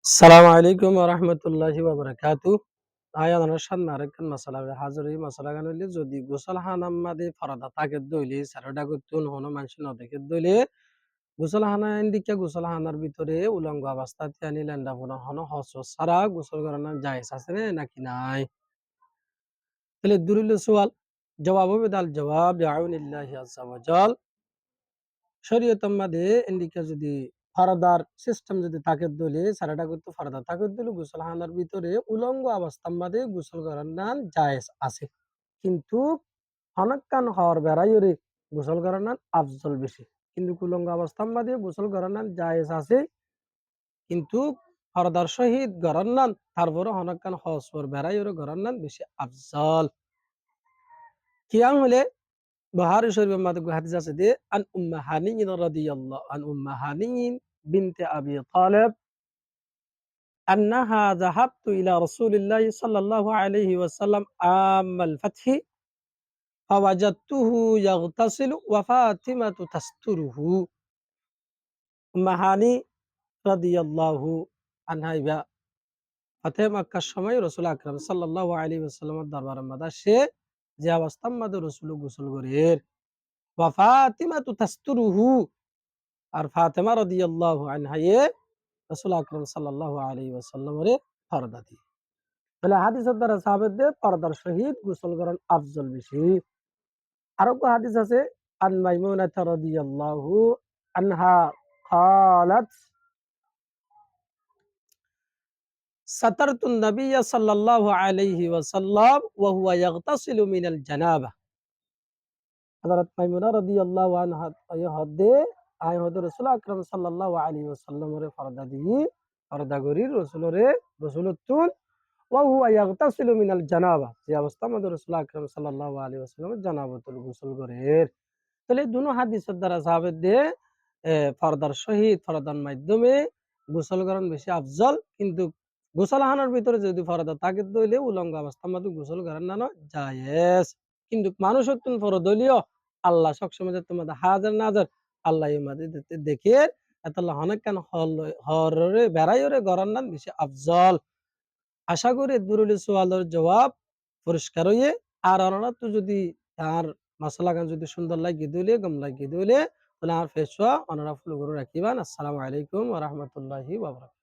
আসসালামু আলাইকুম ওয়া রাহমাতুল্লাহি ওয়া বারাকাতুহু। আয়া অনশন আরেকখান মাসালা হাজির এই মাসালা গান হইলে যদি গোসল হানাম মাদে ফরাদা তাকে দইলে সারডা গুতুন হনো মানুষ ন দেখে দইলে গোসল হানা ইন্ডিকা গোসল হানার ভিতরে উলঙ্গ অবস্থা তিয়ানি লেন্ডা ফোনা হনো হস সারা গোসল করানো জায়েজ আছে নাকি নাই? তাহলে দুরুল সুয়াল জবাব হবে দাল জবাব বিআউনিল্লাহি আযজা ওয়া জাল। শরীয়তের মাঝে ইন্ডিকা যদি ফারাদার সিস্টেম যদি তাকে দলে সারাটা করতে ফারাদা তাকে দলে গোসল হানার ভিতরে উলঙ্গ অবস্থার মাঝে গোসল করার নান জায়েজ আছে, কিন্তু হনকান হওয়ার বেড়াইরে গোসল করার নান আফজল বেশি। কিন্তু উলঙ্গ অবস্থার মাঝে গোসল করার নান জায়েজ আছে, কিন্তু ফারাদার সহিত গরার নান তারপরে হনকান হওয়ার বেড়াইরে গরার নান বেশি আফজল। কিয়াম হলে বুখারী শরীফের মধ্যে হাদিস আছে যে আন উম্মে হানিন রাদিয়াল্লাহু আন উম্মে হানিন বিনতে আবি তালিব আন্নাহা যাহাবতু ইলা রাসূলিল্লাহি সাল্লাল্লাহু আলাইহি ওয়াসাল্লাম আমাল ফাতহি ফাওয়াজাদতুহু ইয়াগতাসিলু ওয়া ফাতিমাতু তাসতুরুহু। উম্মে হানি রাদিয়াল্লাহু আনহা ইবা ফাতহে মক্কার সময় রাসূল আকরাম সাল্লাল্লাহু আলাইহি ওয়াসাল্লামের দরবারের মধ্যে সে যে অবস্থার মধ্যে রাসূল গোসল করে ওয়া ফাতিমাতু তাসতুরুহু, আর ফাতেমা রাদিয়াল্লাহু আনহা রাসূল আকরাম সাল্লাল্লাহু আলাইহি ওয়াসাল্লামের পর্দা দিয়ে। তাহলে হাদিসের দ্বারা সাহাবাদের পর্দার সহিত গোসল করার আফজল বেশি। আরো হাদিস আছে আন মাইমুনাহ রাদিয়াল্লাহু আনহা قالت সাতারতুন নাবিয়্য সাল্লাল্লাহু আলাইহি ওয়াসাল্লাম ওয়া হুয়া ইয়াগতাসিলু মিনাল জানাবা। হযরত মাইমুনা রাদিয়াল্লাহু আনহা হদে আই হদ রাসূল আকরাম সাল্লাল্লাহু আলাইহি ওয়াসাল্লামের পর্দা দিয়ে পর্দা করি রাসূলুতুন ওয়া হুয়া ইয়াগতাসিলু মিনাল জানাবা, যে অবস্থা আমাদের রাসূল আকরাম সাল্লাল্লাহু আলাইহি ওয়াসাল্লাম জানাবাতুল গোসল করে। তাহলে দুনো হাদিসের দ্বারা সাহাবাদের পর্দার সহিত পর্দার মাধ্যমে গোসল করান বেশি আফজল, কিন্তু গোসল হানার ভিতরে যদি পর্দা থাকে দইলে উলঙ্গ অবস্থার মধ্যে গোসল করার না জায়েজ। কিন্তু মানুষের তুন ফরদলীয় আল্লাহ সবসময় যে তোমাদের হাজার নাজার আল্লাহ ইমাদের দেখে এতলা অনেক কেন হরে বেড়াইরে গরার নাম বেশি আফজল। আশা করি দুরুলি সোয়ালের জবাব পরিষ্কার হইয়ে, আর ওনারা তো যদি তার মশলা গান যদি সুন্দর লাগিয়ে দিলে গম লাগিয়ে দিলে তাহলে আর ফেসওয়া ওনারা ফলো করে রাখিবেন। আসসালামু আলাইকুম ওয়া রাহমাতুল্লাহি ওয়া বারাকাতুহু।